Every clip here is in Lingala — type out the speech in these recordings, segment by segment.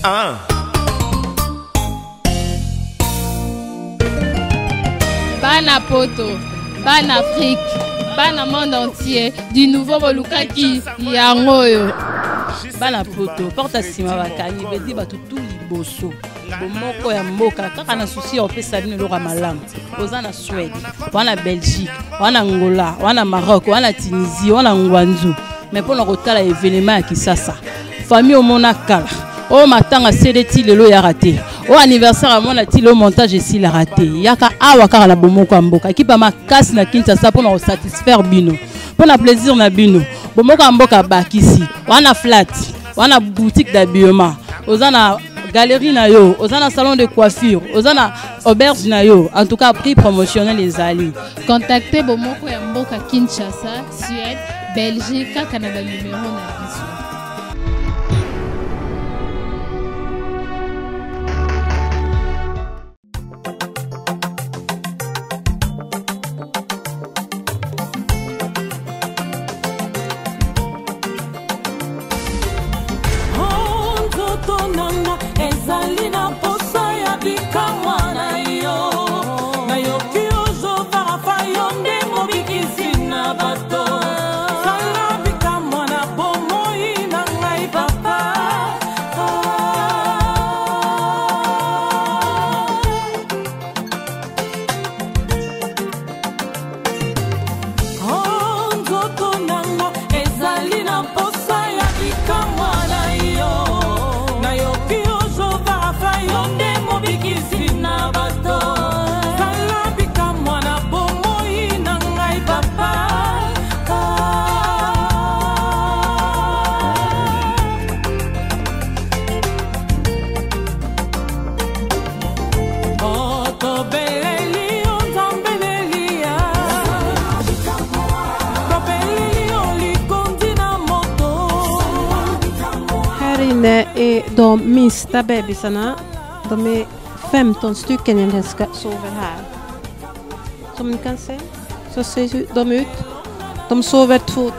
Ban à Poto, ban Afrique, ban à monde entier, du nouveau Bolukaki, Yangoyo. Ban à Poto, porte à Sima Bakani, Bedi Batutu Liboso. Bomoko ya mboka kaka na souci on peut saluer le ramalam ozana Suède wana Belgique wana Angola wana Maroc wana Tunisie wana Ngwanzu mais pour le retard événement à Kisasa famille au monakala oh matanga cedeti lelo ya raté au anniversaire à mon ati le montage ici la raté yaka awa kaka na bomoko ya mboka kipa makasi na Kinshasa pour nous satisfaire bino pour na plaisir na bino bomoko ya mboka bakisi wana flat wana boutique d'habillement ozana galerie na yo, ozana salon de coiffure, ozana auberge na yo, en tout cas prix promotionnel les alliés. Contactez Bomoko ya mboka Kinshasa, Suède, Belgique, Canada numéro na biso. De minsta bebisarna, de är 15 stycken när de sover här. Som ni kan se, så ser de ut. De sover 2-2.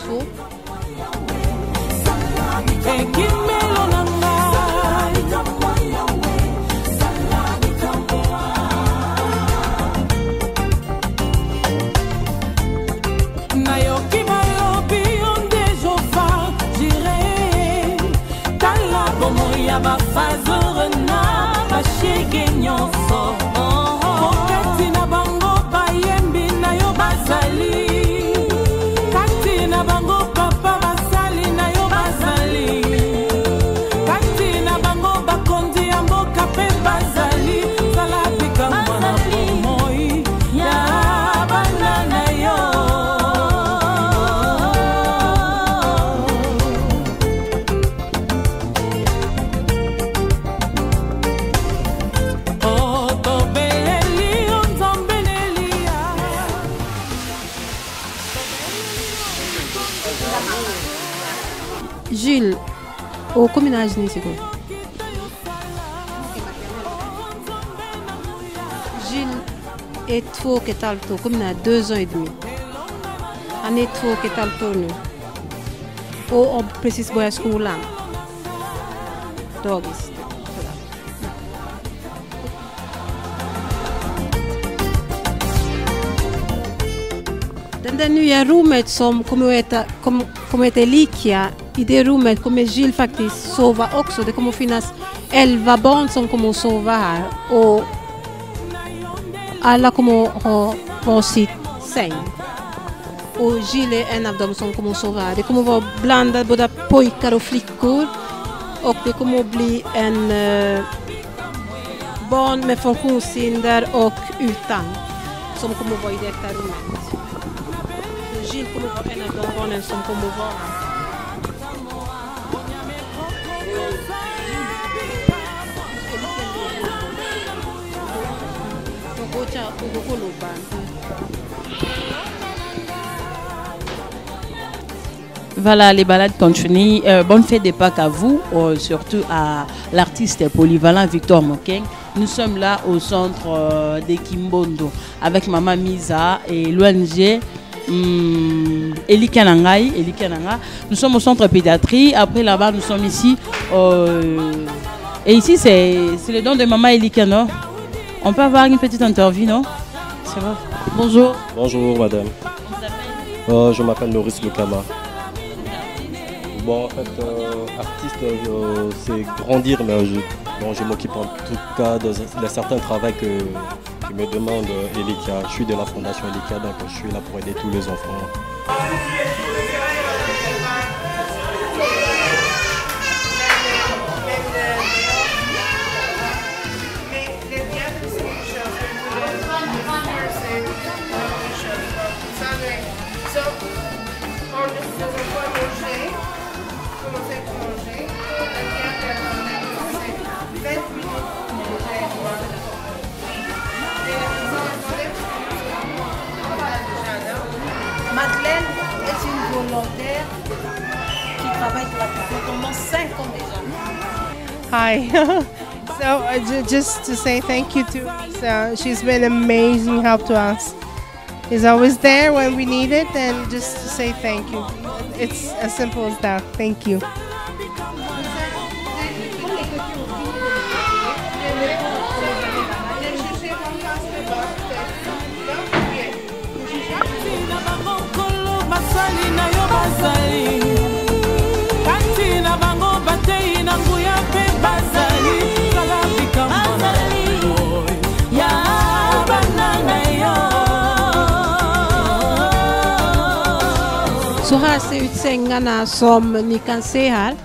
Gilles, au combinage ici quoi? Gilles est trop que tal tôt, comme il a 2 ans et demi. On est trop que tal tôt nu. On précise börja skolan. Dagis. Den där nya rummet som kommer att lika i det rummet kommer Gilles faktiskt sova också. Det kommer att finnas 11 barn som kommer att sova här och alla kommer att ha varsitt säng. Och Gilles är en av dem som kommer att sova här. Det kommer att vara blandat både pojkar och flickor och det kommer att bli en barn med funktionshinder och utan som kommer att vara i detta rummet. Gilles kommer att vara en av de barnen som kommer att vara här. Voilà, les balades continuent. Bonne fête de Pâques à vous, surtout à l'artiste polyvalent Victor Mokeng. Nous sommes là au centre de Kimbondo avec Maman Misa et l'ONG Eli Kananga. Nous sommes au centre pédiatrie. Après là-bas, nous sommes ici Et ici, c'est le don de maman Elika, non? On peut avoir une petite interview, non? C'est vrai. Bonjour. Bonjour madame. Je m'appelle Maurice Lukama. Bon, en fait, artiste, c'est grandir, mais je m'occupe en tout cas de certains travaux que me demande Elika. Je suis de la fondation Elika, donc je suis là pour aider tous les enfants. Madeleine est une volontaire qui travaille pour la famille pendant 5 ans déjà. Hi. So just to say thank you to Lisa. She's been amazing help to us. She's always there when we need it, and just to say thank you. It's as simple as that. Thank you. Soha se utsengana som ni kan se här.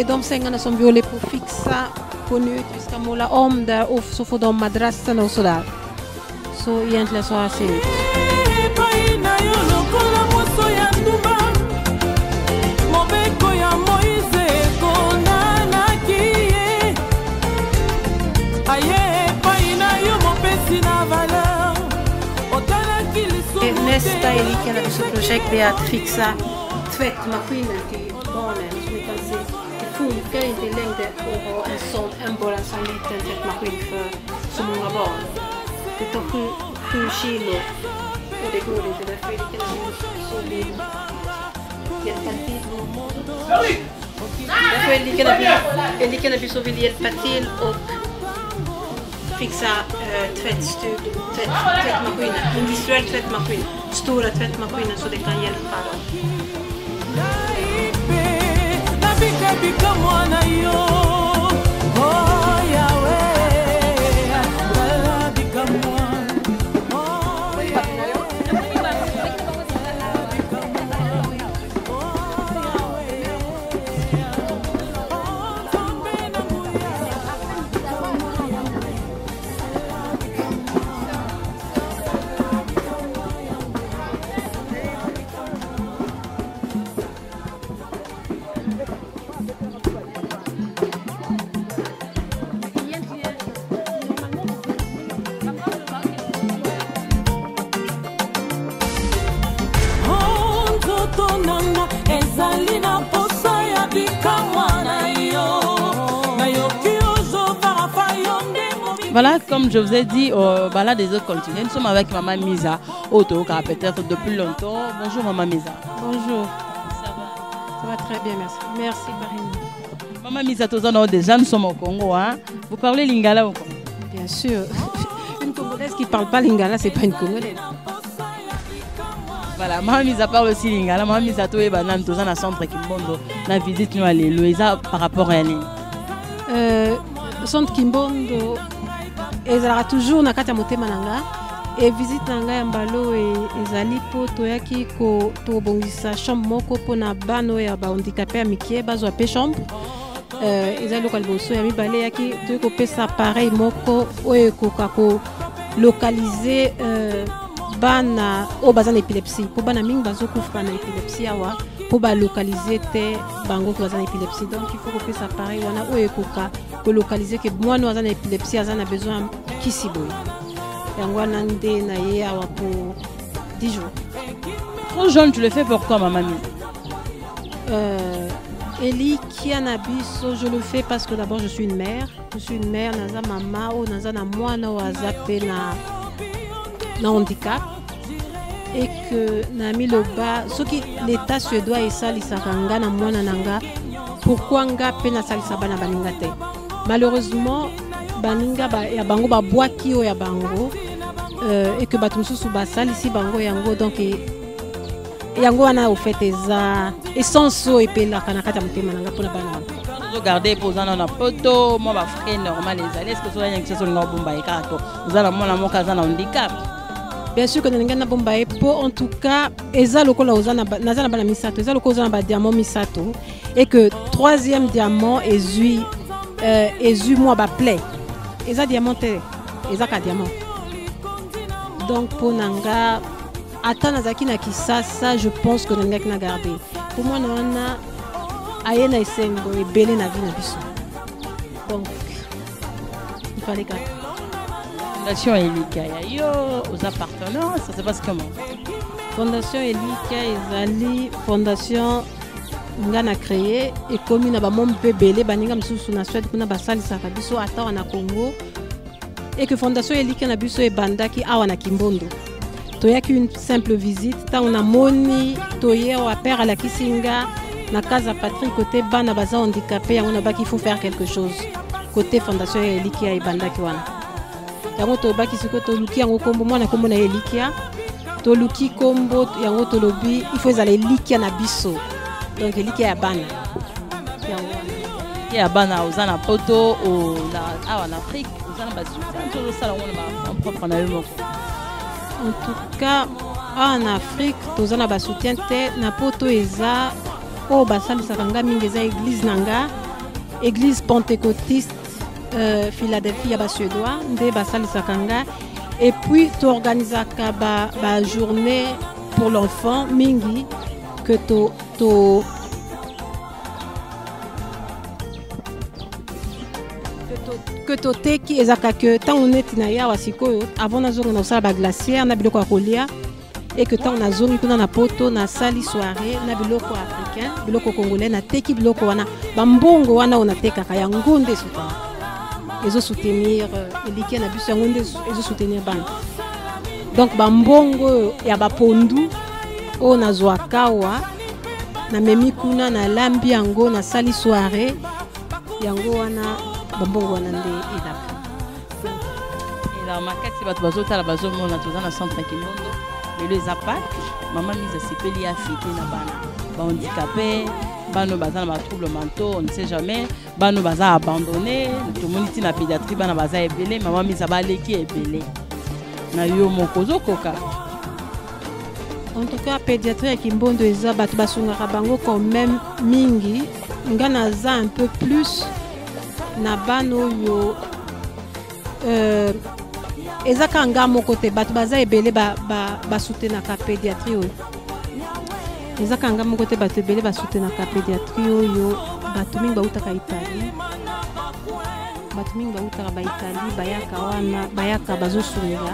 De sängarna som vi håller på att fixa på nu, vi ska måla om där och så får de madrasserna och sådär. Så egentligen så här ser det ut. Nästa är lika när vi projekt är att fixa tvättmaskinen till barnen. Så vi kan se, det funkar inte längre att ha bara en sån liten tvättmaskin för så många barn. Det tar 7 kilo och det går inte. Därför är det lika när så vi hjälpa till. Därför är det lika när vi så vill hjälpa till och fixa tvättmaskin, industriell tvättmaskin, stora tvättmaskiner så det kan hjälpa dem. Voilà, comme je vous ai dit, là des autres continents, nous sommes avec Maman Misa, peut-être depuis longtemps. Bonjour Maman Misa. Bonjour. Ça va très bien, merci. Merci Marine. Maman Misa, déjà nous sommes au Congo. Hein? Vous parlez lingala au Congo? Bien sûr. Une Congolaise qui ne parle pas lingala, c'est pas une Congolaise. Voilà, Maman Misa parle aussi lingala. Maman Misa, tu es banane, tu es dans le centre Kimbondo. La visite, nous allons aller par rapport à elle. Centre Kimbondo. Ezala toujours na kati ya motema nanga et visite nanga ya mbalo ezali po toyaki ko tobongisa chambre moko pona bano ya ba handicapé ya mikie bazwa pe chambre ezali lokal boso ya mibale yaki toyeko pesa pareil moko oyo ekoka ko localiser bana o baza na épilepsie po bana mingi bazokufa na épilepsie awa po ba localiser te bango to baza na épilepsie donc il faut ko pesa pareil wana oyo ekoka ko localiser que mwana aza na épilepsie aza na besoin kisi boy yango wana nde na ye awa pour 10 jours. Trop jeune, tu le fais pourquoi Maman Misa? Eli Kianabiso, je le fais parce que d'abord je suis une mère. Je suis une mère, naza mama ou naza na mwana ou azape na handicap. Et que na mi le bas, ce qui l'état suédois et ça, l'isakanga na mwana nanga, pourquoi nga pe na salisa bana baninga te. Malheureusement baninga ya bango ba boaki o ya bango et que bato mususu basalisi bango yango donc yango wana au fait eza essence o epelaka na kati ya motema nanga mpona bana regarder posant na poto moi ba frère normal ezali est-ce que so ya ngisa so nga bomba ekato uzala mwana moka za na handicap. Bien sûr que na ngana bomba epo en tout cas eza lokola uzana nazana bana misato eza lokola uzana ba diamant misato et que troisième diamant ezui moi ba plaie eza diamant te eza ka diamant donc pour nanga ata nazaki na kisasa je pense que nanga ki na garder pour moi na aye na esengo ebele na vie na biso donc il fallait que Fondation Elika yo aux appartenants ça se passe comment? Fondation Elika ezali fondation nga na créé et comme na ba mom bebele baninga msusu na Suède kuna basalisa ka biso ata wana Congo et que Fondation Elika na biso ebandaki awa na Kimbondo toyaki une simple visite ta on a moni toye wa père à la Kisinga na casa Patrick côté bana baza handicapé on a ba qu'il faut faire quelque chose côté Fondation Elika ebandaki wana yango to baki siko to luki yango kombo mwana kombo na Elika to luki kombo yango to lobi il faut ezala Elika na biso donc Elika ya bana yango ya bana ozana poto o na awa na Afrique ozana ba soutien to sala ngona ba propre na yo moko. En tout cas en Afrique tozana ba soutien te na poto eza o basalisaka nga mingi eza église nanga église pentecôtiste Philadelphie ya ba suédois nde basalisaka nga et puis tu organisaka ba journée pour l'enfant mingi que to teki ezaka que tant on est na ya wasikoyo avant na zonga na sala ba glacière na biloko ya kolia et que tant na zongi kuna na poto na sali soirée na biloko africain biloko congolais na teki biloko wana bambongo wana on atekaka ya ngonde soutien ezo soutenir Elika na biso ya ngonde ezo soutenir bana donc bambongo ya bapondu o na zwakawa na memi kuna na lambi yango na sali soirée yango wana bambongo wana nde ezaka ela makati bato bazotala bazomona toza na centre Kimbondo lelo eza Pâques mama mise asepeli ya fete na bana bahandicapé bano baza na batrouble mentaux on ne sait jamais bano baza abandonné tomoni ti na pédiatrie bana baza ebele mama mise baleki ebele na yo moko ozokoka. En tout cas pédiatrie ya Kimbondo eza bato basungaka bango quand même mingi nga naza un peu plus na bano yo ezaka nga moko te bato baza ebele basoutenaka pédiatrie oyo ezaka nga moko te bato ebele basoutenaka pédiatrie oyo bato mingi bautaka Italie bato mingi bautaka baitalie bayaka wana bayaka bazosunga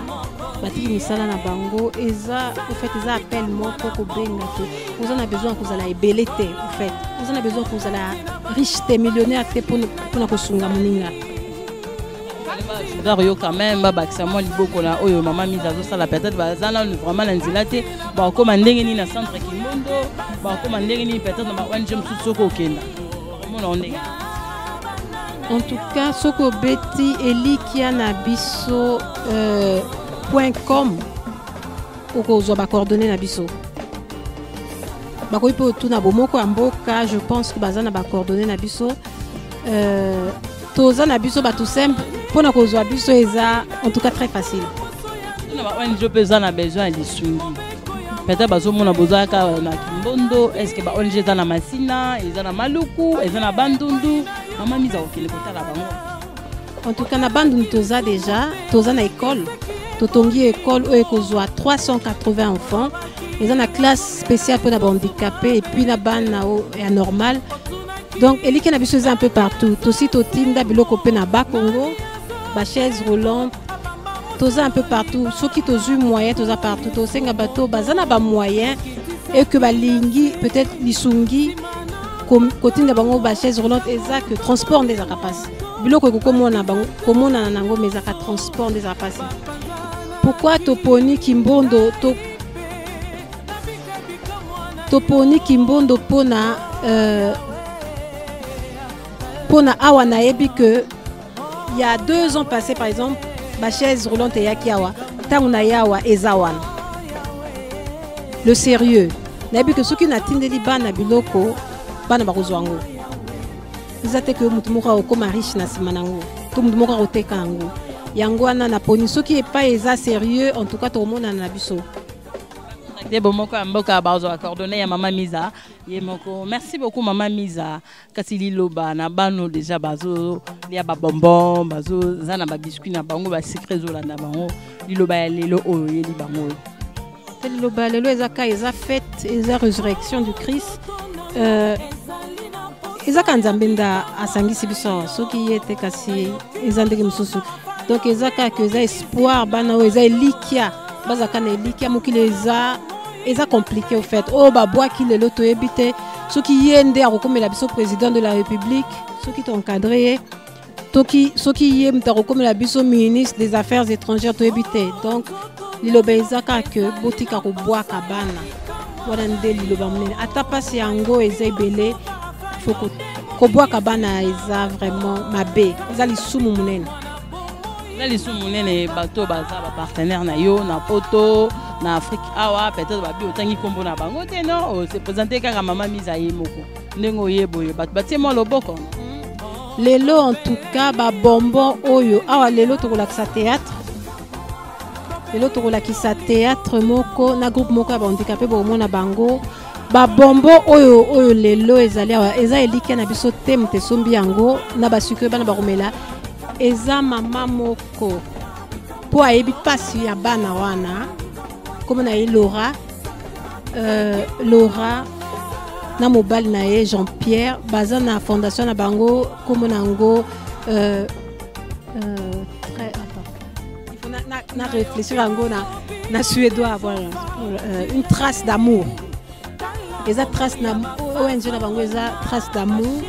batiki misala na bango eza au fait eza appel moko kobenga te oza na besoin kozala ebele te au fait oza na besoin kozala riche te millionnaire te mpona kosunga moninga yo quand même babakisa mwa liboko na oyo mama mise azosala peut-être baza nanu vraiment na nzela te bakokoma ndenge nini na centre Kimbondo bakokoma ndenge nini peut-être na ba ONG mosusu soko okenda omona ondenge. En tout cas soko beti Elika na biso .com okozwa bacoordonné na biso bakoyi mpe otuna bomoko ya mboka je pense que baza na bacoordonné na biso toza na biso bato simple mpona kozwa biso eza en tout cas très facile. Na ba ONG mpe eza na besoin ya lisungi peut-être bazomona bozalaka na Kimbondo est-ce que ba ONG eza na Masina eza na Maluku eza na Bandundu mama mise akokende kotala bango. En tout cas na Bandundu toza na école totongi école oyo ekozwa 380 enfants eza na classe spéciale mpona bahandicapé et puis na bana ya normal donc Elika na biso eza un peu partout tosi totinda biloko mpe na Bakongo bachaise roulante toza un peu partout soki tozwi moyen toza partout tosenga bato baza na bamoyen et que balingi peut-être lisungi kotinda bango bachaise roulante eza que transport nde ezaka mpasi biloko ekokomonana nango mais ezaka transport nde ezaka mpasi. Pourquoi toponi Kimbondo toponi Kimbondo pona Pour awa nayebi que il y a 2 ans passés par exemple, ma chaise roulante et yakiawa, tant na yawa ezawan. Le sérieux. Nayebi que ceux qui n'attendent pas na biloko, bana bakozwango. Ils attendent que mutumura okoma riche na simanango. Tout mutumura oteka nango. Yango ana na poni ceux qui est pas eza sérieux, en tout cas tout le monde na biso. Merci beaucoup Maman Misa. Kasi liloba na bano déjà bazo lia ba bonbon bazo zana ba biscuit na bango ba secret zo la na bango liloba ya lelo oyo yeli bango. Liloba lelo ezaka eza fête eza résurrection du Christ. Ezaka nzambenda asangisi biso soki yete kasi ezandeki mususu. Donc ezaka que eza espoir bana o eza elikia bazaka na elikia mokile eza compliqué au fait. Oh bah bois qui le loto ebité ceux qui yende a recommandé la président de la République, ceux qui t'ont encadré, ceux qui yende a recommandé la ministre des Affaires étrangères to ebité. Donc liloba ezaka que botika ko bois kabana. Voilà ndé liloba munene. Ata pasi yango eza ebele faut ko bois kabana eza vraiment mabe. Eza lisumu munene. Les sous-monnaie bateau baza partenaire na yo na poto na Afrique awa peut-être babi otangi kombo na bango te non c'est présenté kaka Maman Misa yemoko ndengo yeboye batie mo loboko lelo en tout cas ba bonbon oyo awa lelo to kolakisa théâtre lelo to kolakisa théâtre moko na groupe moko ba handicapé bo mona bango ba bonbon oyo lelo ezali awa eza elike na biso te mte sombi yango na ba sucre bana ba komela eza mama moko po ayebi pasi ya bana wana comme na Laura na mobile na ye Jean-Pierre baza na fondation na bango comme nango très attends il faut na réfléchir yango na suédois voilà une trace d'amour eza trace na ONG na bango eza trace d'amour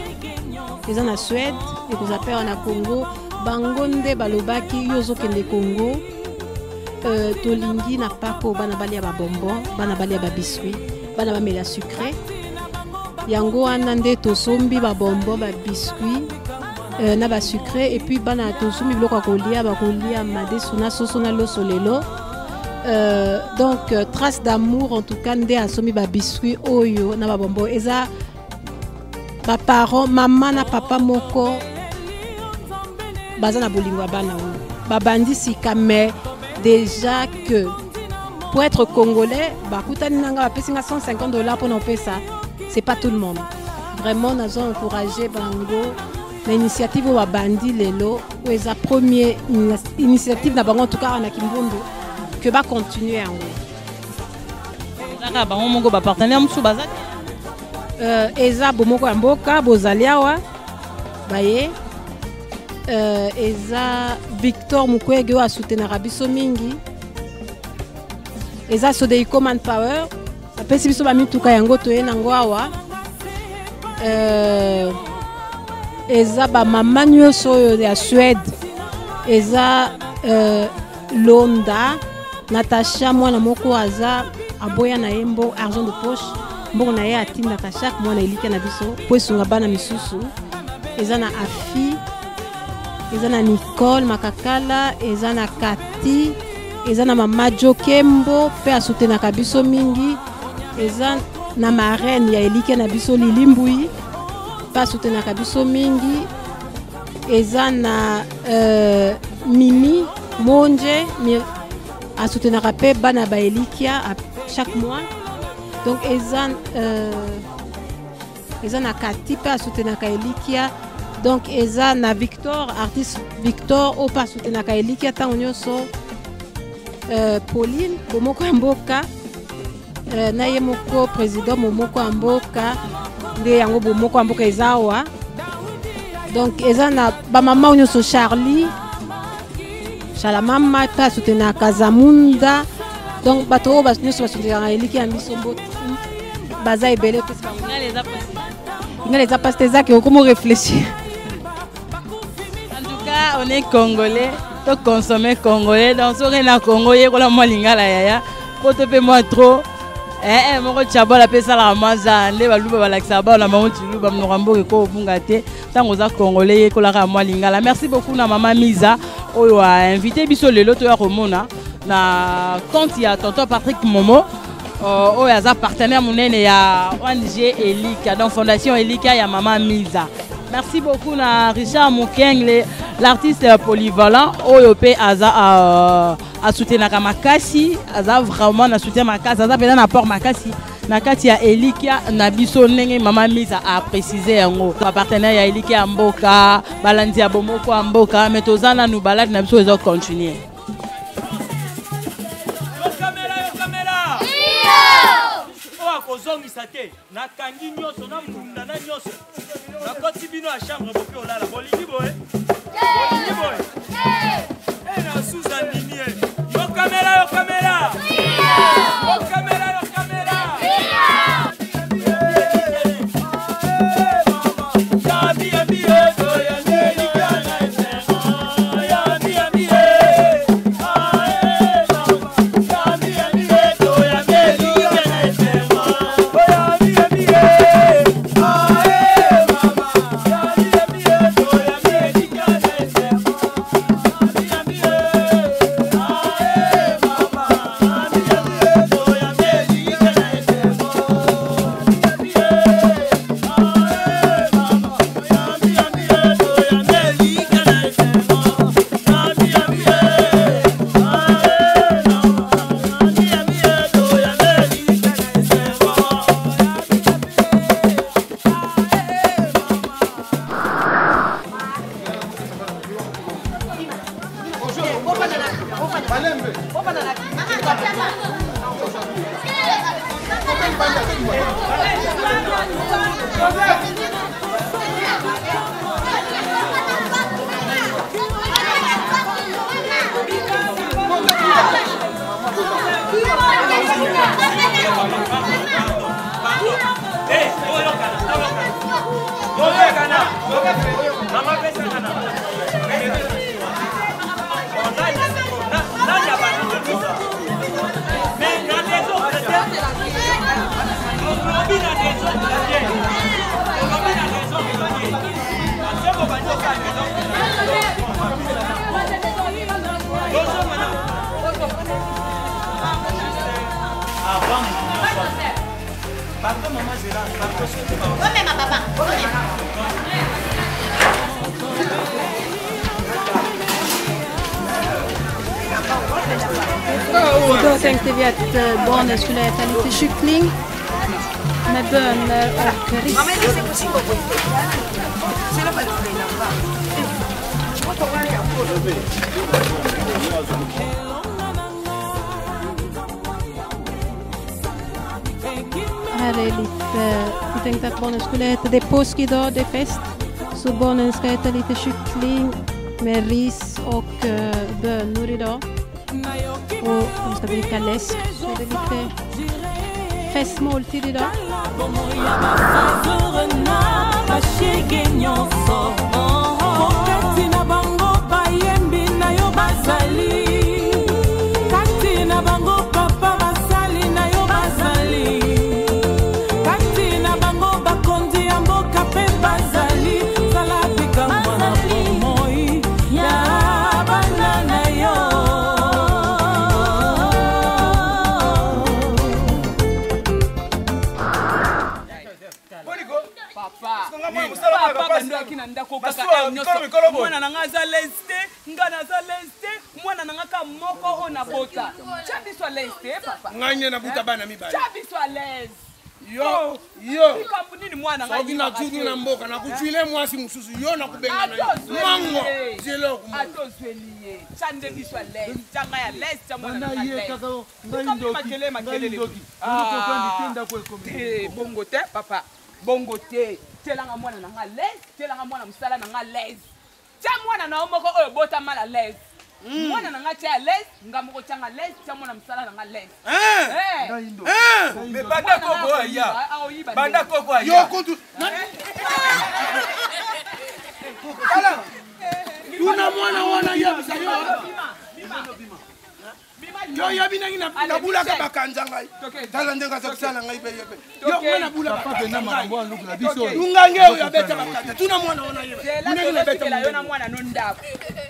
eza na Suède et vous appelle na Congo bangonde balobaki yozo kende Congo tolingi na pako bana balia ba bonbon bana balia ba biscuit bana ba mela sucré yango wana nde tosombi ba bonbon ba biscuit na ba sucré et puis bana tosombi biloko kolia ba kolia madesu na soso na loso lelo donc trace d'amour en tout cas nde asomi ba biscuit oyo na ba bonbon eza ba parents maman na papa moko bazana bolingwa bana babandi sika mais déjà que pour être congolais bakutani nanga bapesinga $150 pour nomper ça c'est pas tout le monde vraiment nous avons encouragé bango l'initiative au babandi lelo ou eza premier initiative na bango en tout cas na Kimbundu que ba continuer en zaka bango mongo ba partenaire musu bazaki eza bomoko ya mboka bozaliawa baye eza Victor Mukwege a soutenu biso mingi eza Sodeiko Manpower apesi biso ba mituka yango toye nango awa eza ba mama nyonso ya Suède eza Londa Natasha mwana moko aza aboya na yembo argent de poche mbongo na ye atindaka chaque mwana elika na biso po esunga bana misusu eza na Afi eza na Nicole Makakala eza na Kati eza na mama Jokembo pe asoutenaka biso mingi eza na marraine ya elike na biso Lilimbui pe asoutenaka biso mingi eza na Mimi Monje asoutenaka pe bana ba elikia à chaque mois donc eza na Kati pe asoutenaka elikia donc eza na Victor artiste Victor o pa soutenaka elikia tango nyonso Pauline bomoko ya mboka na ye moko président momoko ya mboka nde yango bomoko ya mboka eza awa donc eza na bamama nyonso Charlie Shalamama ta soutenaka Zamunda donc bato oyo nyonso basoutenaka elikia ya biso baza ebele ingale eza pasi te ezaki okomo réfléchir. On est congolais, to consommer congolais, donc on est na Congo, y a quoi moi lingala yaya, pour te payer moi trop, moko tchabola pesa la maza nde baluba balakisa ba na maman tiluba mnorambo ko bunga te tango za congolais ko la mwa lingala. Merci beaucoup na maman Miza oyo a invité biso lelo to ya komona na compte ya tonton Patrick Momo oyo aza partenaire monene ya ONG Elika donc fondation Elika ya maman Miza. Merci beaucoup na Richard Mukeng l'artiste polyvalent oyo pe aza a soutenir makasi aza vraiment na soutien makasi aza peut-être na port makasi na kati ya Elika na biso ndenge maman Miza a préciser yango to partenaire ya Elika ya mboka balandi ya bomoko ya mboka mais tozana nous balade na biso ezo continuer. kozongisa te nakangi nyonso na munda na nyonso nakoti bino ya chambre bope olala bolingi boye na suza nini yo kamera Då tänkte vi att barnen skulle äta lite kyckling med bönor och ris. Här är lite, vi tänkte att barnen skulle äta, det är påsk idag, det är fest. Så barnen ska äta lite kyckling med ris och bönor idag. Och de ska dricka läsk, så är det lite festmåltid idag. mwana nanga za leste ngana za leste mwana nanga ka moko ona bota chabiso leste papa nganye na buta bana mibali chabiso les yo kampuni mwana nanga ngina tudu na mboka na kuchwile mwasi mususu yo na kubenga na mango zelo atozweliye chande biso les changa ya les chamwana na les makele bongo te papa bongo te telanga mwana nanga les telanga mwana musala nanga les cha mwana na omoko oyo bota mala les mwana nanga cha les ngamoko changa les cha mwana musala nanga les me banda koko aya banda koko aya yo kutu kala una mwana wana ya bisayo yo yabi nangi na bula ka bakanja ngai tala ndenga za kusala ngai be yebe yo mwana bula papa na makambo aluku na biso ungange yo beta bakanja tuna mwana ona yebe munenge na beta yo na mwana no ndako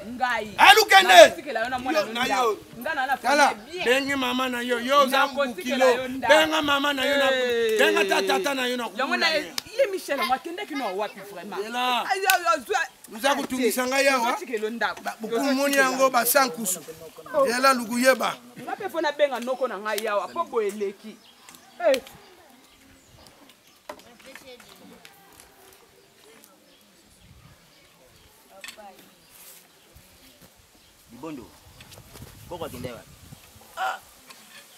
ngai alukende sikela yo na mwana no ndako ngana na tala bengi mama na yo za kilo benga mama na yo na benga tata na yo na yango na ye Michel mwakende kino wapi vraiment Uza kutungisa ngai yawa bukumuni yango basankusu yela luguyeba ngape fona benga noko na ngai yawa po boeleki Bondo koko kendewa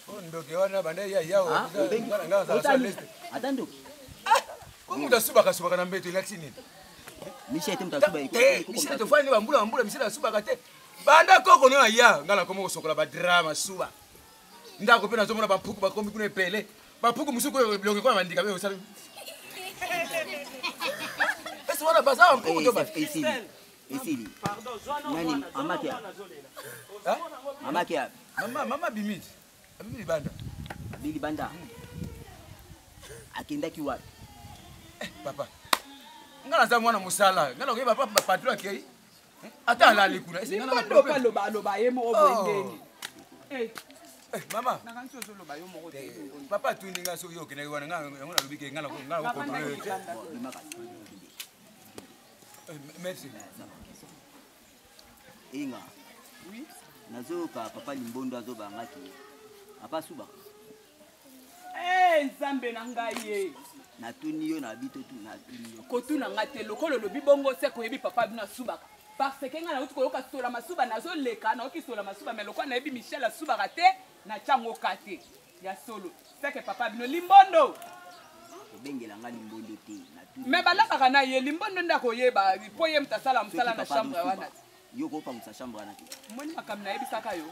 Bondo kewana bande yawa nganga za list atando Muda subaka na mbeto ilati nini? Michel mtasuba iko. Michel tofani bambula Michel subaka te. Banda koko no ya ngala komo kosokola ba drama suba. Ndako pe nazomona bampuku bakombi kuna epele. Bampuku musuko bilonge kwa mandika be usali. Ese wana baza bampuku to ba. Esili. Pardon, nani amakia. Ha? Amakia. Mama bimiti. Bimiti banda. Bili banda. Akenda kiwapi? Papa. Ngala za mwana musala. Ngala ko papa patro akei. Ata alali kuna. Isi ngala na loba ye mo obwendeni. Mama. Nakanso zo loba yo mo te. Papa tu ninga so yo kene wana ngala lobike ngala ko contrôler. Merci. Inga. Oui. Nazoka papa Limbondo azobangaki. Apa suba. Nzambe na ngai ye. Na tuni yo na bito tu na tuni yo. Kotuna ngate lokolo lobi bongo se ko yebi papa bino subaka. Parce que ngana uti ko yoka sola masuba nazo leka na oki sola masuba mais lokwa na yebi Michel asubaka te na chango kate ya solo. C'est que papa bino Limbondo. Bengela nga Limbondo te na tuni. Mais balaka na ye Limbondo ndako yeba po ye mtasala msala na chambre wana. Yo ko pa musa chambre wana te. Moni makam na yebi saka yo.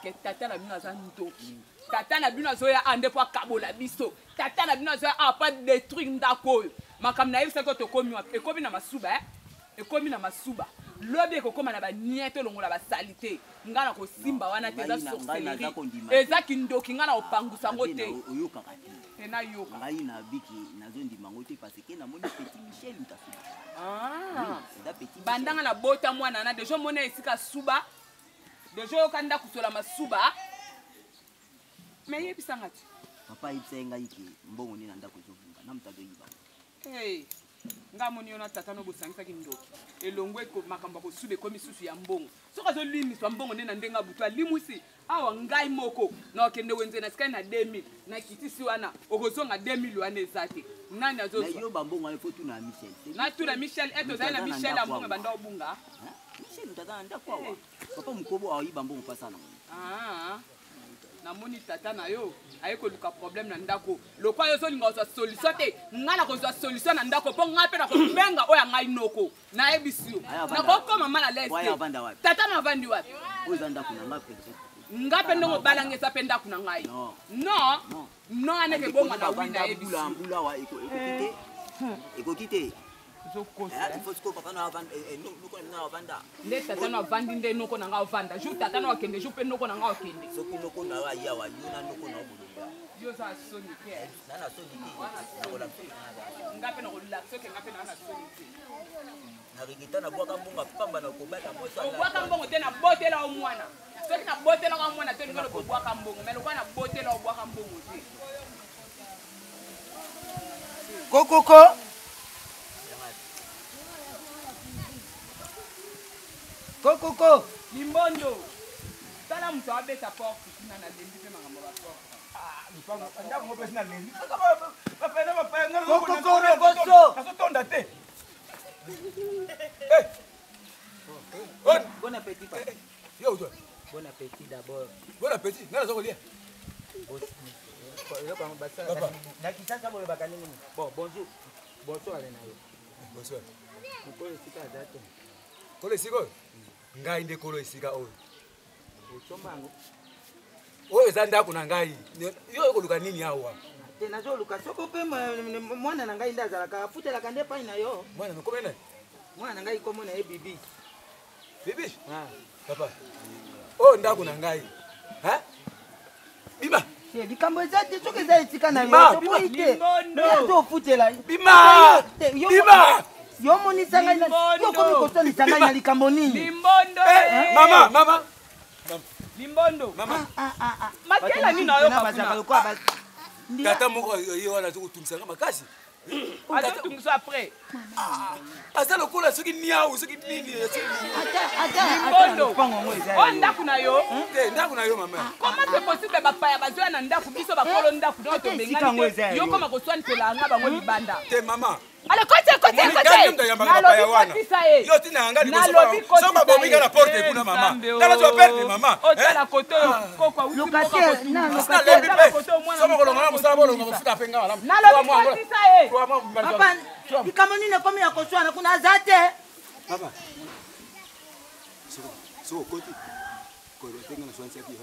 Que tata na bino za ndoki. Tata na bino zoya ande po kabola biso. Tata na bino zoya a pas détruire ndako. Makam na yebi saka to komi wa ekomi na masuba ekomi na masuba. Lobi ekokoma na ba nieto longola ba salite. Ngana ko simba wana te za sorcellerie. Eza kindoki ngana opangusa ngote. Oyoka kati. Tena yoka. Ngai na biki nazondi mangote parce que na moni petit Michel mtasuba. Bandanga na bota mwana na dejo mona esika suba. Dejo kanda kusola masuba. Mais yebisa ngati. Papa yebisa ngai ke mbongo ni nanda kozovunga na mtazo yiba. Ngamoni yona tata no bosangisa kindoki. Elongwe ko makamba ko sube komi susu ya mbongo. Soka zo limi so mbongo nena ndenga butwa limusi. Awa ngai moko na okende wenze na sky na 2000 na kitisi wana okozonga 2000 wana ezate. Nani azo? Na yo bambongo ale fotu na Michel. Na tu na Michel eto za na Michel ambongo banda obunga. Michel tata nda kwa. Papa mkobo ayiba mbongo pasana. Na moni tata na yo ayeko luka problème na ndako lokwa yo so linga so solution te ngala ko so solution na ndako po ngape na ko benga oya ngai noko na ebisio na ko koma mala lesi tata na vandi wapi oza ndako na ngape ngape ndongo balangesa pe ndako na ngai no aneke bonga na wina ebisio mbula wa ekokite il faut que papa na vanda nuko na vanda le tata na vandi nde nuko na nga vanda ju tata na okende ju pe nuko na nga okende soki nuko na wa ya wa yuna nuko na obulunga yo za soni ke na soni ke na kola ngape na kola soki ngape na soni ke na rigita na bwaka mbonga pamba na kobata mosa na bwaka mbongo te na botela o mwana soki na botela o mwana te ngalo ko bwaka mbongo mais lokwa na botela o bwaka mbongo te kokoko Kokoko Limbondo tala mtu abeta porte kuna na lembi pe makambo ba porte ndako mo pesi na lembi kokoko rogoso kasotonda te bon appétit papa yo toi bon appétit d'abord bon appétit ngala zoko lia na kisasa bo bakani bon bonjour bonsoir na yo bonsoir mukolo sika dato kolo siko ngai nde kolo esika oyo uchombango oyo eza ndako na ngai yo ekoluka nini awa te nazoluka soko mpe mwana na ngai nde azalaka afutelaka nde pai na yo mwana nakome naye mwana na ngai komo na ye bibi bibi papa oyo ndako na ngai Bima. likambo eza te soki eza etika na yo tokoyi te tofutela Bima. yo monisa ngai yo komi kosolisa ngai na likambo nini limbondo mama limbondo makela nini oyo tata moko ye wana azokotungisanga makasi azotungisa après aza lokola soki niau soki nini limbondo oyo ndako na yo ndako na yo mama comment c'est possible bapaya bazoya na ndako biso bakolo ndako donc tobengani te yo koma koswanitela nga bango libanda te mama ale kote yo tina yanga liboso babomika na porte kuna mama tala toperde mama otala kote oyo koko soma kolonga na mosala bolonga kofuta mpe nga malamu likambo nini ekomi ya koswana kuna aza te papa sokoti kotenga na swanisaki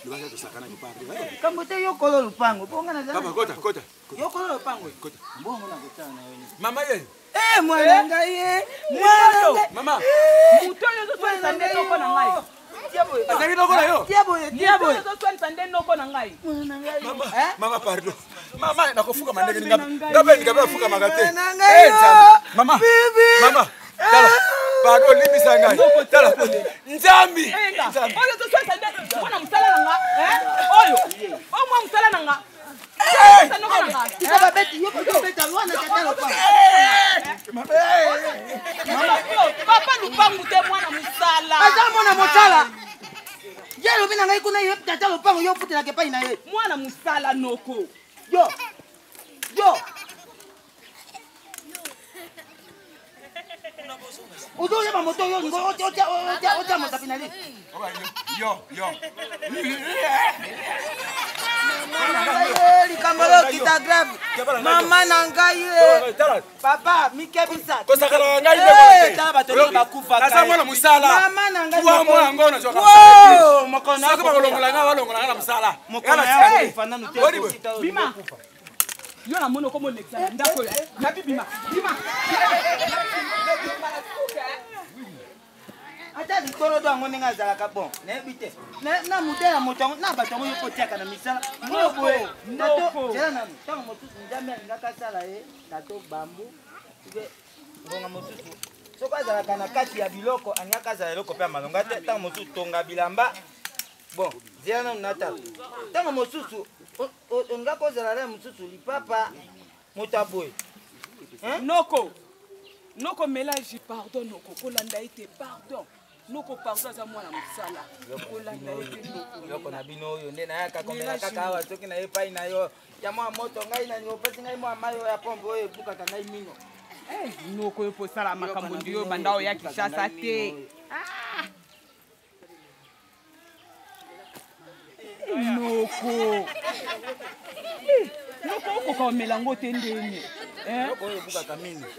libasa tosakana lupanga likambo te yokolo lupango kota yokolo lupango mbongo na kotala na yo mama ye mwana ngai mama muto oyo ozoswanisa nde noko na ngai azali noko na yo muto oyo ozoswanisa nde noko na ngai mama pardon mama nakofukama ndenge ngape ndikape afukamaka te mama tala pardon limbisa ngai tala nzambi oyo ozoswanisa nde mwana mosala na nga oyo mwa mosala na nga papa lupangu te mwana mosala aza mwana mosala ye lobi na ngai kuna ye tata lupango yo futelaka epai na ye mwana mosala noko yo uzoyeba moto oyo otya mosapi na li likambo oyo kita grave mama na ngai papa mikebisa kosakana ngai tala bato ndenge bakufaka mwana mosala mama na ngai mwana ngona soki bakolongola ngai balongola ngai na mosala bima yo na moni okomolekisa na ndako oyo nabi bima ata likolo do yango ndenge azalaka bon nayebi te na modele ya moto yango na bato yango yo kotiaka na misala moboye zela nanu ntango mosusu nzambe alingaka asala ye tato bambu ngonga mosusu soki azalaka na kati ya biloko alingaka azala eloko mpe ya malonga te ntango mosusu tonga bilamba bon zela nanu natala ntango mosusu olingaka ozala le mosusu lipapa moto aboye noko mélange pardon noko kolanda ete pardon noko pardon aza mwana mosala kolanda ete noko na bino oyo nde nayaka komela kaka awa soki na ye epai na yo ya mwa moto ngai nani opesi ngai mwa mai oyo ya pombe oyo ebukaka ngai mino noko oyo posala makambo ndi oyo banda oyo ya kishasa te noko okoka omelango te ndenge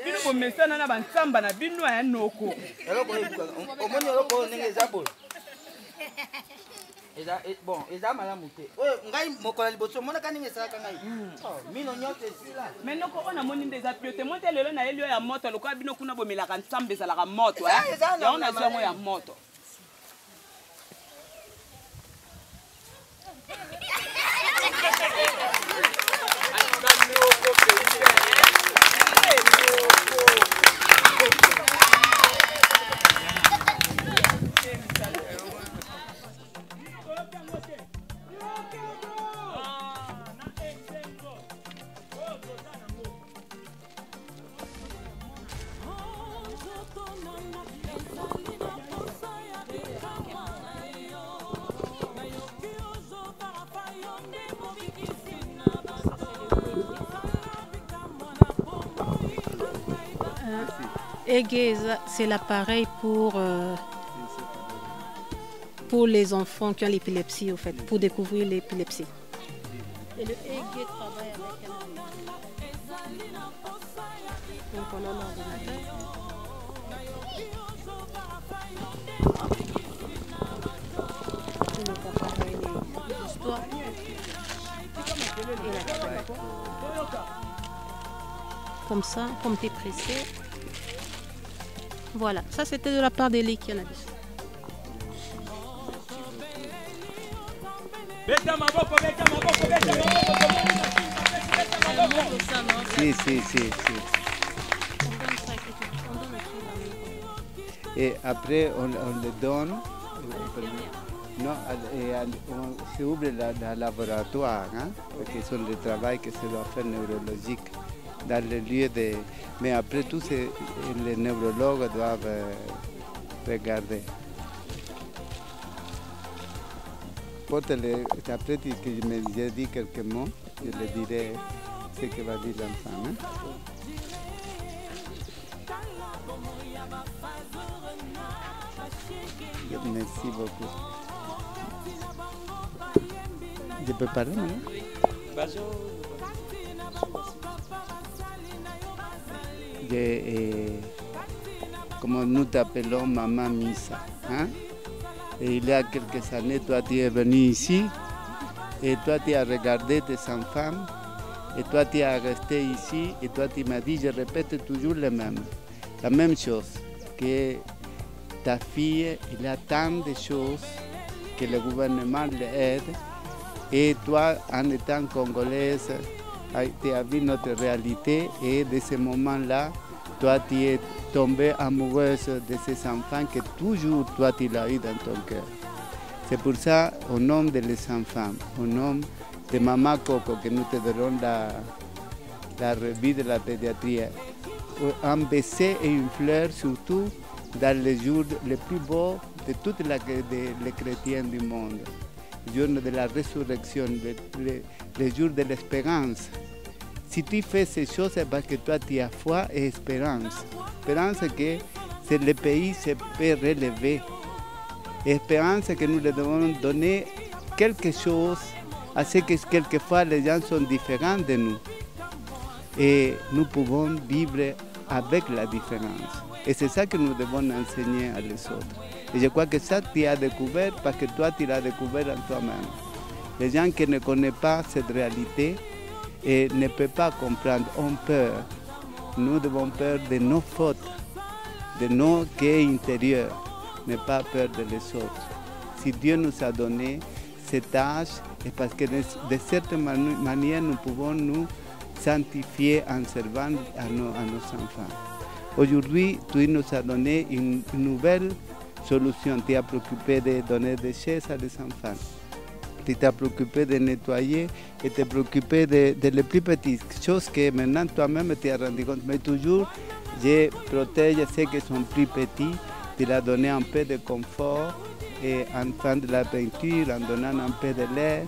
bino bomesana na bansamba na bino ya noko omoni eloko oyo ndenge eza boye bon eza malamu te oyo ngai mokola liboso omonaka ndenge esalaka ngai mino nyonso esila me noko oyo namoni nde eza pio te mo te lelo na yeli oyo ya moto lokola bino kuna bomelaka nsambe ezalaka moto yango nazwi yango ya moto Egeza, c'est l'appareil pour les enfants qui ont l'épilepsie, au fait, pour découvrir l'épilepsie. Et le Ege travaille avec un donc on a l'ordinateur. Comme ça, comme tu es pressé. Voilà, ça c'était de la part des cannabis. Beta maboko, beta maboko, beta maboko. Si. Et après, on le donne. Non, on s'ouvre le laboratoire, hein, parce que c'est le travail que se doit faire neurologique dans le lieu de... Mais après tout, les neurologues doivent regarder. Après que j'ai dit quelques mots, je le dirai ce que va dire l'enfant. Hein. Merci beaucoup. Je peux parler maintenant? Comme nous t'appelons Maman Misa. Hein? Et il y a quelques années, toi tu es venu ici et toi tu as regardé tes enfants et toi tu as resté ici et toi tu m'as dit, je répète toujours la même chose, que ta fille, il y a tant de choses que le gouvernement l'aide et toi, en étant congolaise, tu as vu notre réalité et de ce moment-là, toi tu es tombée amoureuse de ces enfants que toujours toi tu l'as eu dans ton cœur. C'est pour ça, au nom de les enfants, au nom de Maman Coco, que nous te donnons la revue de la pédiatrie, un baiser et une fleur surtout dans les jours les plus beaux de tous les chrétiens du monde. Le jour de la résurrection, le jour de l'espérance. Si tu fais ces choses, c'est parce que toi tu as foi et espérance. Espérance que le pays se peut relever. Espérance que nous devons donner quelque chose à ce que quelquefois les gens sont différents de nous. Et nous pouvons vivre avec la différence. Et c'est ça que nous devons enseigner à les autres. Et je crois que ça, tu as découvert parce que toi, tu l'as découvert en toi-même. Les gens qui ne connaissent pas cette réalité et ne peuvent pas comprendre, ont peur. Nous devons peur de nos fautes, de nos quais intérieurs, mais pas peur de les autres. Si Dieu nous a donné cet âge, c'est parce que de certaine manière, nous pouvons nous sanctifier en servant à nos enfants. Aujourd'hui, tu nous as donné une nouvelle solution. Tu as préoccupé de donner des chaises à les enfants. Tu t'es préoccupé de nettoyer et tu t'es préoccupé de les plus petites choses que maintenant toi-même tu as rendu compte. Mais toujours, je protège ceux qui sont plus petits. Tu leur as donné un peu de confort et en faisant de la peinture, en donnant un peu de lait.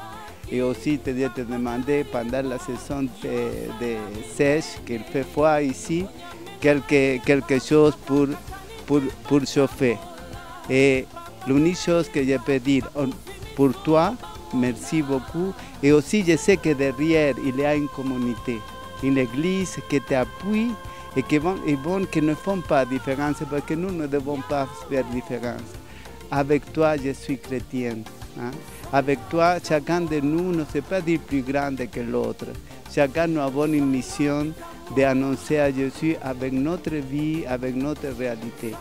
Et aussi, te demander pendant la saison de sèche, qu'il fait froid ici, quelque chose pour chauffer. Et l'unique chose que je peux dire pour toi, merci beaucoup. Et aussi, je sais que derrière, il y a une communauté, une église qui t'appuie et qui ne font pas différence parce que nous ne devons pas faire différence. Avec toi, je suis chrétienne. Hein? Avec toi, chacun de nous ne s'est pas dit plus grand que l'autre. Chacun nous avons une mission d'annoncer à Jésus avec notre vie, avec notre réalité.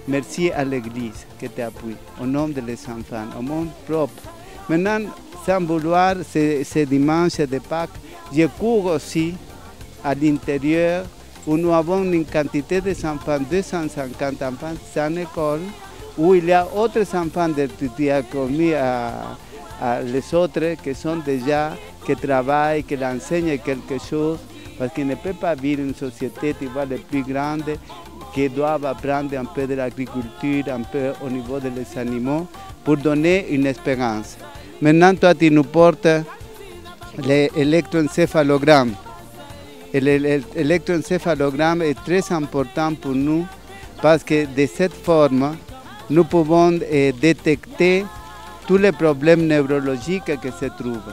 Merci à l'Église qui t'appuie, au nom de les enfants, au monde propre. Maintenant, sans vouloir, ce dimanche de Pâques, je cours aussi à l'intérieur où nous avons une quantité d'enfants, 250 enfants sans école, où il y a d'autres enfants de diaconie à les autres qui sont déjà, qui travaillent, qui enseignent quelque chose, parce qu'ils ne peuvent pas vivre une société, tu vois, les plus grandes, qui doivent apprendre un peu de l'agriculture, un peu au niveau des animaux, pour donner une espérance. Maintenant, toi, tu nous portes l'électroencéphalogramme. L'électroencéphalogramme est très important pour nous, parce que de cette forme, nous pouvons détecter tous les problèmes neurologiques qui se trouvent.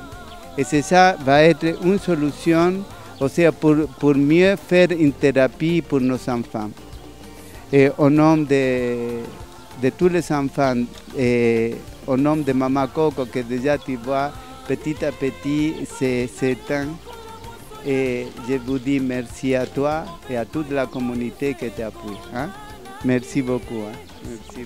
Et ça va être une solution aussi pour mieux faire une thérapie pour nos enfants. Et au nom de tous les enfants, et au nom de Maman Coco, que déjà tu vois petit à petit s'éteint, et je vous dis merci à toi et à toute la communauté qui t'appuie. Hein? Merci beaucoup. Hein? Merci.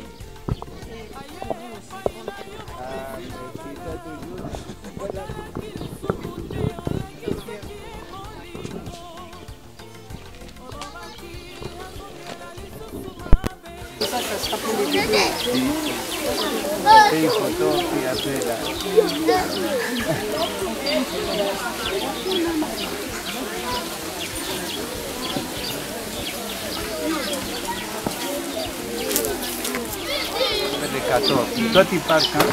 Ça sera pour les bébés. Et une photo, puis après là. Le 14. Toi, tu pars quand?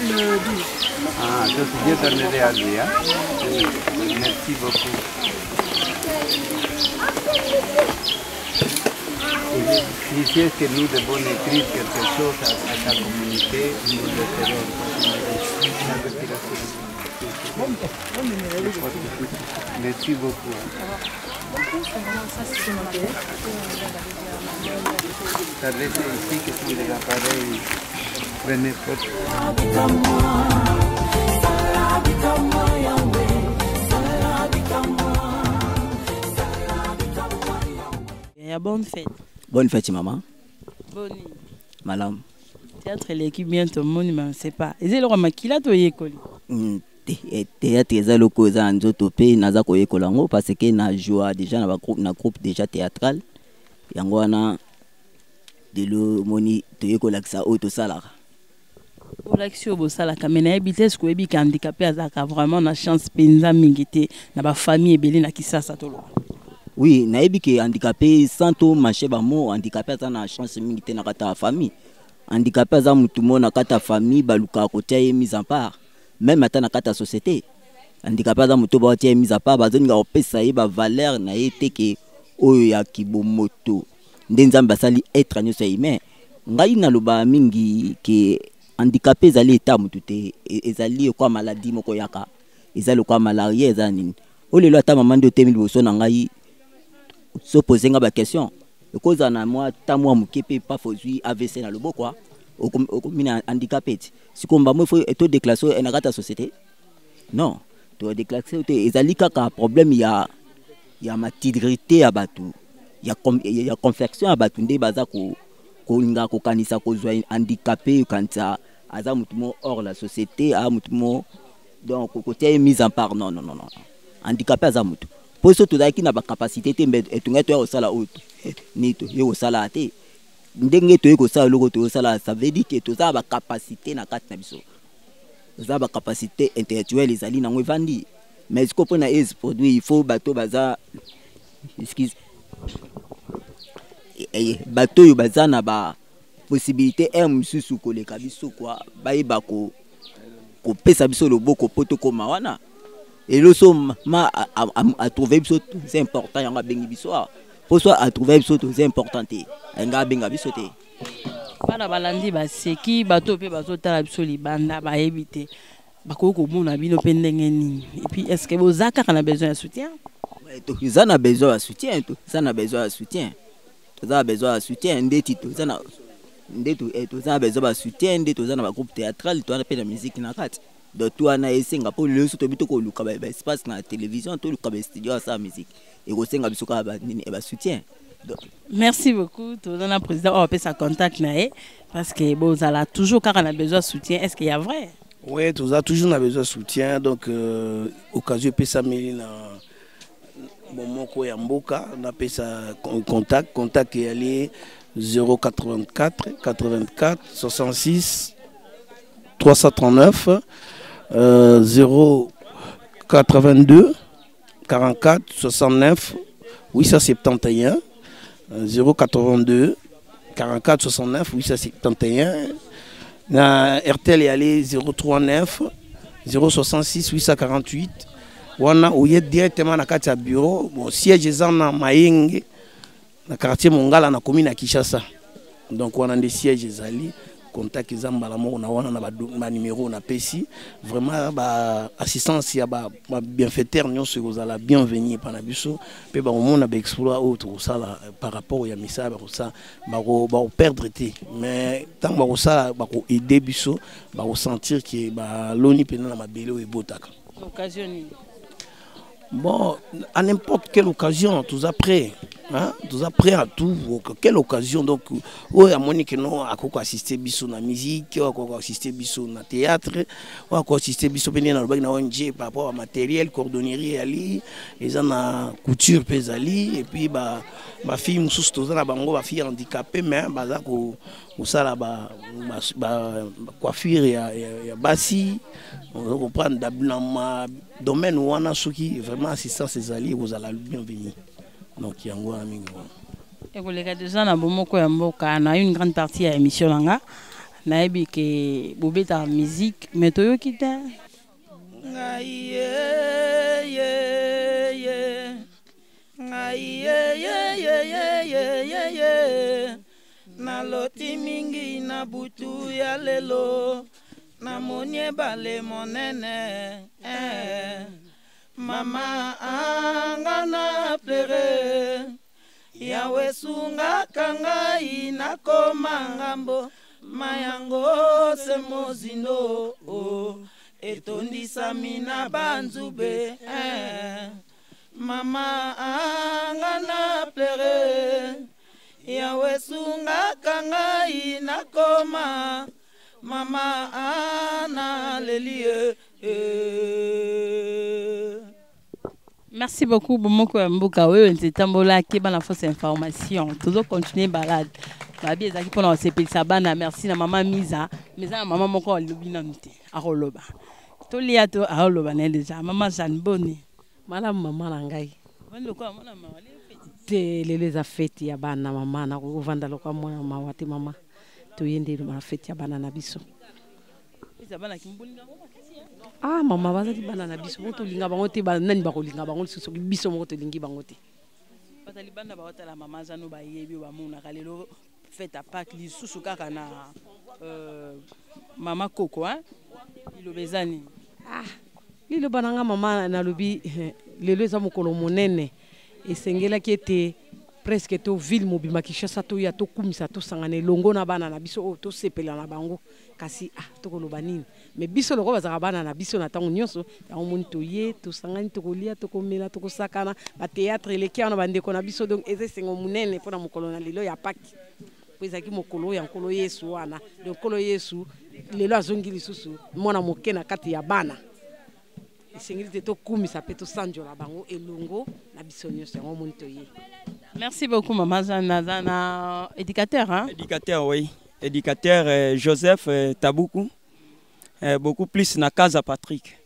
Le 12. Ah, donc Dieu donnerait à lui. Hein? Merci beaucoup. Et si c'est que nous devons écrire quelque chose à ta communauté, nous le ferons. Merci beaucoup. Ça reste ici que sont des appareils. Venez bonne fête. Bonne fête, maman. Bonne. Madame. Théâtre l'équipe bien tout le monde, mais on ne sait pas. Et c'est le roi Makila to yekoli. Théâtre eza loko eza nzoto pe naza ko yekola ngo parce que na joie déjà na groupe déjà théâtral. Yango wana de lo moni to yekola kisa o to sala. Pour l'action bo sala kamena vitesse ko ebi handicapé azaka vraiment na chance penza mingité na ba famille ebele na kisasa to lo. Oui, na ebi ke handicapé santo marché ba mo handicapé za na chance mingité na kata famille. Handicapé za mutu mo na kata famille baluka ko tia mise en part. Même à la société, handicapé dans moto ba tia mise à part bazoni ga opesa ye ba valeur na été que oyo ya kibomoto ndenzamba sali être nyoso humain ngai na loba mingi ke handicapé zali état mutute ezali kwa maladie moko yaka ezali kwa malaria ezani olelo ata maman de 2000 na ngai so poser nga ba question cause na moi ta moi mukepe pas fozui AVC na lobo quoi au mina handicapé si combat moi faut être déclassé en la société non to déclassé ezali kaka problème ya matigrité à batu ya confection à batu nde baza ko linga ko kanisa ko zwa handicapé kanta aza mutumo hors la société a mutumo donc côté mise en part non handicapé aza mutu poso to daki na ba capacité te mbe etunga to ya osala auto ni to yo osala te ndenge to yeko sala loko to sala ça veut dire que to za ba capacité na kati na biso za ba capacité intellectuelle ezali na ngwe vandi mais ce qu'on peut na es produit il faut bateau baza excuse bateau yo baza na ba possibilité mususu ko leka biso kwa bayeba ko pesa biso loboko poto koma wana et le somme à trouver biso c'est important yanga bengi biso pour soit à trouver biso c'est important te nga benga biso te bana balandi baseki bato pe bazotala biso libanda ba éviter bakoko mona bino pe ndenge nini et puis est-ce que vous avez quand besoin de soutien ça na besoin de soutien ça na besoin de soutien ça a besoin de soutien ndeti to ça na ndeto ça a besoin de soutien ndeto ça na ba groupe théâtral to na pe na musique na kati de toi na esenga po le soto bito ko luka ba espace na télévision to luka ba studio sa musique et ko senga biso ka ba nini e ba soutien. Merci beaucoup to na président on peut sa contact na parce que bon ça a toujours car on a besoin de soutien est-ce qu'il y a vrai? Oui, tout ça toujours on a besoin de soutien donc occasion peut ça na bon moko ya mboka on a sa contact est allé 084 84 66 339 082 44 69 871 082 44 69 871 na RTL est allé 039 066 848 wana ouye directement na kati ya bureau bon siège ezana Mayenge na quartier Mongala na commune ya Kinshasa donc wana des sièges ezali contact ezambala moko na wana na ba numéro na pesi vraiment ba assistance ya ba bienfaiteur nyonso kozala bienvenue pana biso pe ba mona ba exploit autre sala par rapport ya misa ba ça ba perdre té mais tant ba sala ba ko aider biso ba sentir que ba loni pena na mabelo e botaka occasion. Bon, à n'importe quelle occasion, tous après. Hein? Nous sommes prêts à tout. Quelle occasion donc oui, à Monique non à quoi assister biso na musique, à quoi assister biso na théâtre, à quoi assister biso béni na na ONG par rapport à matériel, cordonnerie ali, ils en a couture pesali et puis ba fille mususu tozana bango ba fille handicapée mais baza ko sala ba coiffure ya basi on comprend dans domaine wana soki vraiment assistance ezali vous allez bienvenue. Donc, il y a un ami. Et vous les déjà na bomoko ya mboka na une grande partie à émission langa na ebi ke bobeta musique mais toyo kita ngai na loti mingi na butu ya lelo na monye bale monene mama angana plere yawe sunga kanga inakoma ngambo mayango se mozindo etondisa mina banzube mama angana plere yawe sunga kanga inakoma mama ana lelie Merci beaucoup, Bomoko Mboka. Oui, c'est Tambola qui est la fausse information. Toujours continuer balade. Babi ezaki pona osepelisa bana merci na mama Miza. Miza mama moko lobina mte. Aroloba. Tolia to aroloba na déjà. Mama Janboni. Mala mama na ngai. Wando kwa mama mama. Te leleza fete ya bana mama na kovanda lokwa mwana mawate mama. Toyende ma fete ya bana na biso. Eza bana kimbulinga Ah mama bazali bana na biso moto linga bango te ba nani ba kolinga bango soki biso moko to lingi bango te bazali bana ba otala mama zano ba yebi ba mona kalelo fête à Pâques li susu kaka na mama Koko hein ilo bezani lilo bananga mama na lobi lelo za mokolo monene esengela ki ete presque to ville mobima Kinshasa to ya to kumisa to sangane longo na bana na biso o to sepela na bango kasi to koloba nini mais biso loko bazaka bana na biso na tango nyonso ya omoni to ye to sangani to kolia to komela to kosakana ba théâtre leki na bandeko na biso donc eze sengo munene pona mokolo na lelo ya Pâques po ezaki mokolo ya nkolo Yesu wana donc nkolo Yesu lelo azongi lisusu mwana moke na kati ya bana esengeli to kumisa pe to sanjola bango elongo na biso nyonso ya omoni to ye. Merci beaucoup maman Zana éducateur hein éducateur oui éducateur Joseph Taboukou beaucoup plus na Casa Patrick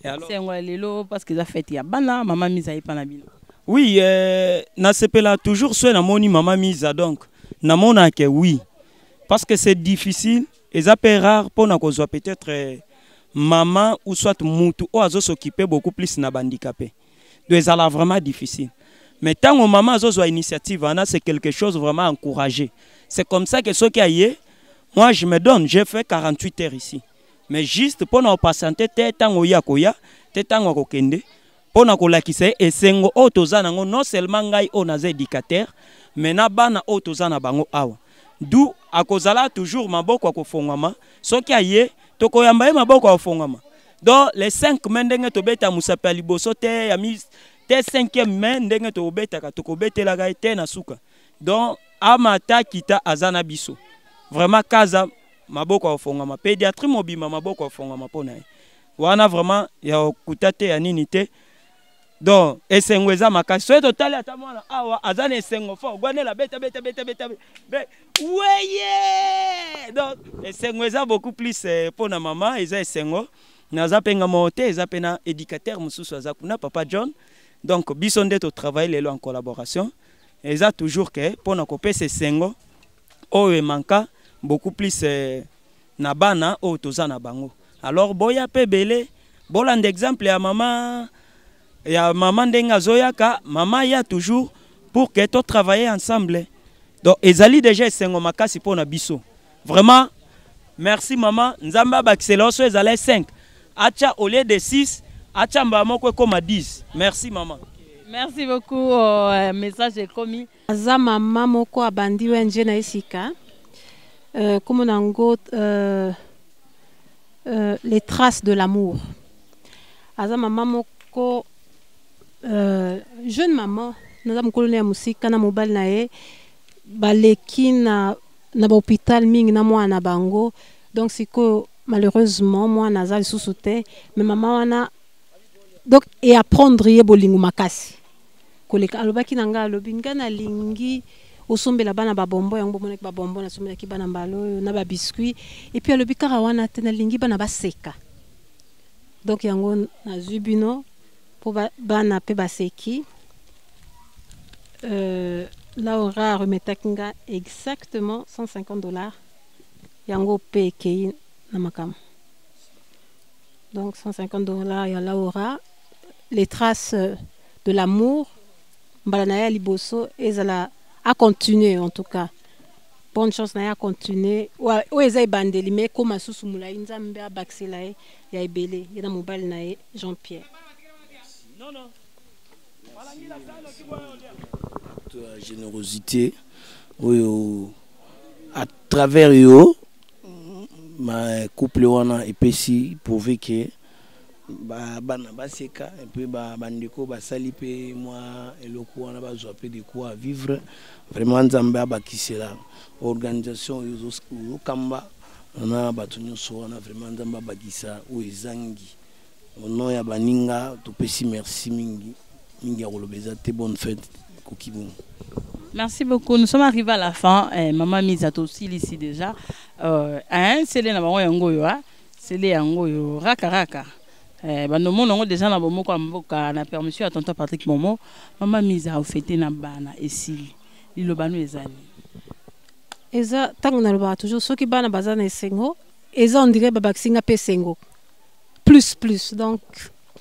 et alors c'est un lelo parce que ça fait ya bana maman Miza ipana bino oui na sepela toujours soit na moni maman Miza donc na mona que oui parce que c'est difficile et ça peut rare pour na kozwa peut-être maman ou soit mutu ou azo s'occuper beaucoup plus na handicapé donc ça là vraiment difficile. Mais tant que maman a une initiative, c'est quelque chose vraiment encouragé. C'est comme ça que ce qui a eu, moi je me donne, j'ai fait 48 heures ici. Mais juste pour nous patienter, tant que yakoya, tant que kende, pour nous lakise et sengo otozana non seulement ngai onaze éducateur, mais na bana otozana bango awa. D'où à kozala toujours maboko akofongama, ce qui a eu, tokoyamba maboko akofongama. Donc les 5 mendenge tobeta musape liboso te ya mis te 5e main ndenge to obetaka to kobetela ga te na suka donc amata kita azana biso vraiment kaza maboko ofongama pédiatrie mobima maboko ofongama pona wana vraiment ya kutate ya nini te donc esengweza makasi so totali ata mwana awa azana esengo fo gwanela beta weye donc esengweza beaucoup plus pona mama eza esengo naza penga mote eza pena éducateur mususu azakuna papa John. Donc, bison d'être au travail en collaboration. Et ça toujours que pour nous couper ces sengo, oh et manka beaucoup plus nabana oh toza na bango. Alors boya pe belé, bolan d'exemple ya maman denga zoyaka, maman ya toujours pour que tout travailler ensemble. Donc ezali déjà sengo makasi pour na biso. Vraiment merci maman, nzamba bakisela so ezala 5. Acha au lieu de 6 Achamba moko comme 10. Merci maman. Merci beaucoup. Message est commis. Aza maman moko abandi wenje na isika. Comme nango les traces de l'amour. Aza maman moko jeune maman naza mokolo ya musika na mobali na ye baleki na bahôpital mingi na mwana bango donc sikoyo malheureusement mwana aza lisusu te mais mama wana donc et apprendre ye bolingo makasi koleka alobaki na ngai alobi ngai nalingi osombela bana babombo yango bomonaki babombo nasombelaki bana mbala oyo na babiskuit et puis alobi kaka wana te nalingi bana baseka donc yango nazwi bino mpo bana mpe baseki Laura remetaki nga exactement $150 yango mpe ekei na makambo donc $150 ya Laura les traces de l'amour mbala na ye ya liboso ezala à continuer en tout cas bonne chance na ye à continuer oyo eza ebandeli me ekóma susu molai nzambe abakisela ye ya ebele ye na mobali na ye Jean-Pierre. La générosité à travers yo ma couple wana epesi prouver que bana baseka et puis bandeko basali pe moi eloko wana bazwa pe de quoi vivre vraiment nzambe abakisela organisation yo kamba na bato nyonso wana vraiment nzambe abakisa o ezangi ono ya baninga topesi merci mingi ya kolobeza te bonne fête kokibon. Merci beaucoup. Nous sommes arrivés à la fin. Maman Misato aussi ici déjà. C'est les nabango yango yo, c'est les yango yo raka raka. Bando monongo déjà na bomo kwa mboka na permission à tonton Patrick Momo. Maman Misa au fêter na bana ici. Lilobano ezali. Eza tango na loba toujours soki bana bazana esengo, eza on dirait babaksinga pe sengo. Plus donc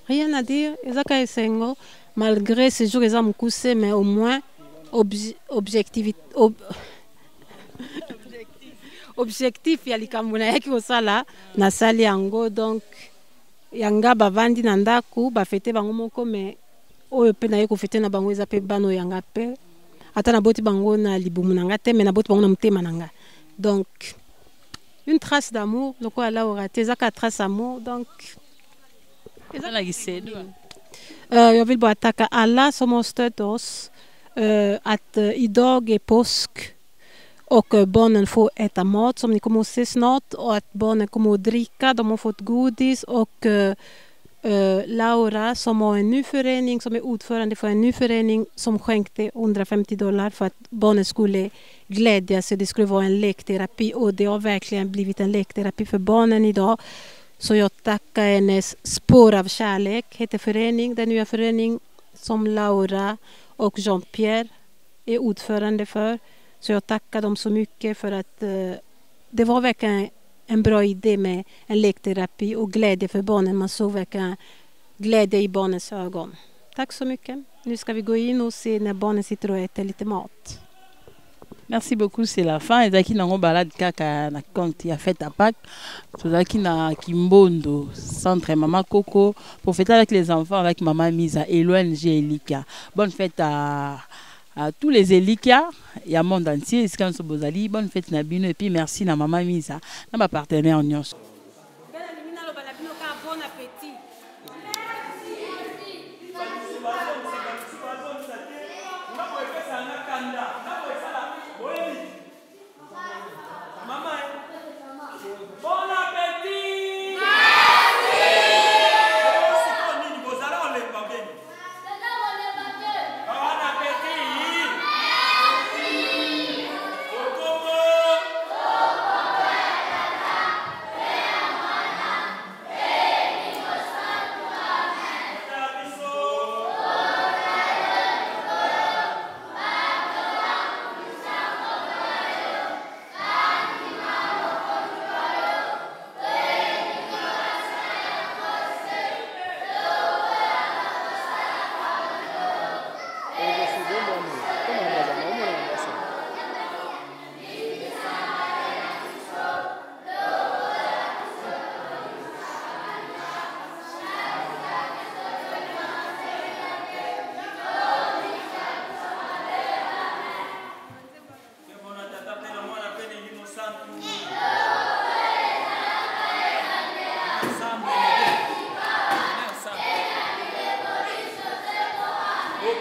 rien à dire, eza ka esengo malgré ces jours eza mukuse mais au moins objectif ya likambo na yaki kosala na sali yango donc yanga bavandi na ndaku bafete bango moko mais oyo pe na ye kofete na bango eza pe bano yanga pe ata na boti bango na libumu na nga te mais na boti bango na motema na nga donc une trace d'amour lokola Laura te eza ka trace d'amour donc eza na gisedo jag vill bara tacka alla som har stött oss att idag är påsk och barnen får äta mat som ni kommer att se snart och att barnen kommer att dricka, de har fått godis och Laura som har en ny förening som är ordförande för en ny förening som skänkte $150 för att barnen skulle glädja sig, det skulle vara en lekterapi och det har verkligen blivit en lekterapi för barnen idag. Så jag tackar hennes Spår av kärlek, heter förening, den nya förening som Laura och Jean-Pierre är ordförande för. Så jag tackar dem så mycket för att det var verkligen en bra idé med en lekterapi och glädje för barnen. Man såg verkligen glädje i barnens ögon. Tack så mycket. Nu ska vi gå in och se när barnen sitter och äter lite mat. Merci beaucoup, c'est la fin. Et qui n'ont balade kaka na compte ya fête à Pâques. Tout qui na Kimbondo, centre Maman Coco, pour fêter avec les enfants avec Maman Misa et l'ONG Elika. Bonne fête à tous les Elika et à monde entier. Bonne fête Nabino et puis merci na Maman Misa, na ma partenaire Nyons.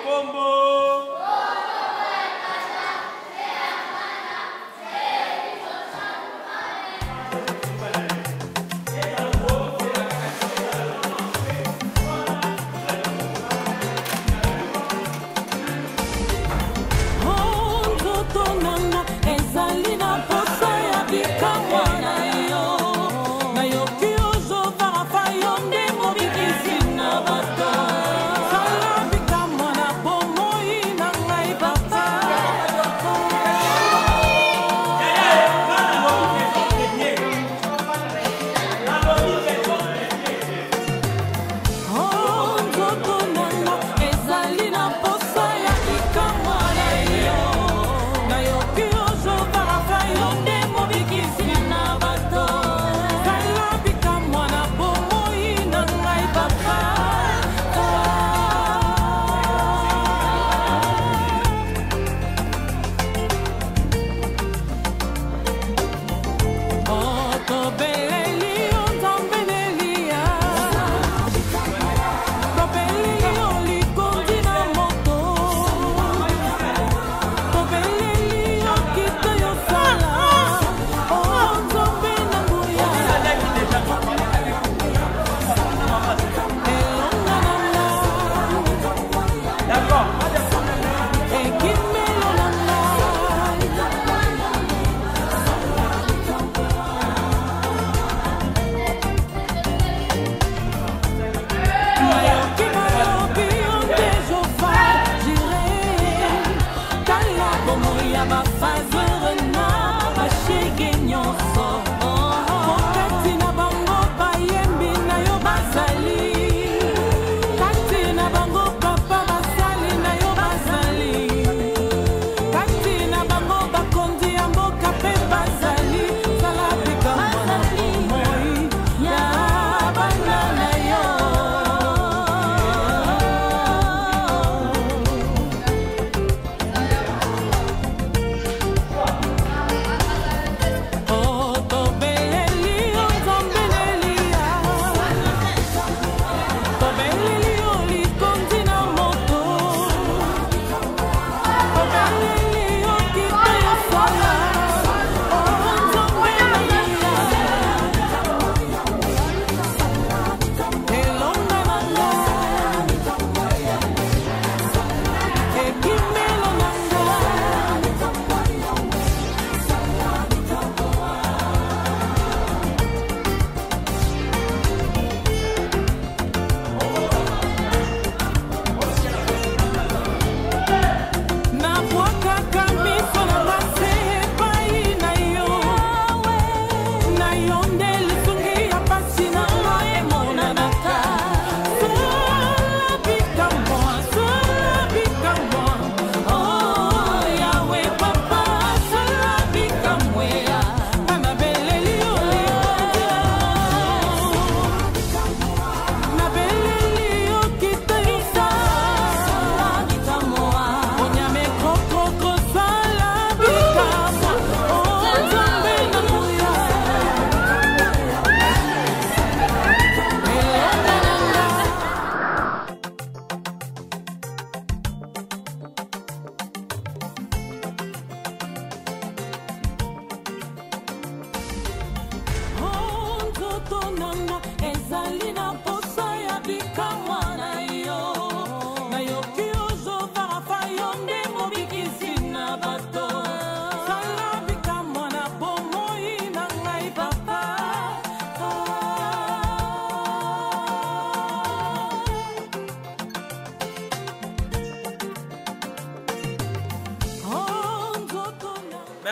Combo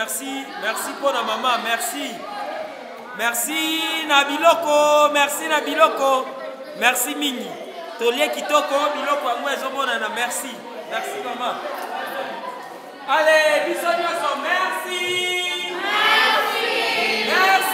Merci, merci pour la maman, merci. Merci Nabiloko, merci Nabiloko. Merci Mingi. Tolie Kitoko, Biloko Amouezomona, merci. Merci maman. Allez, bisous, merci. Merci. Merci.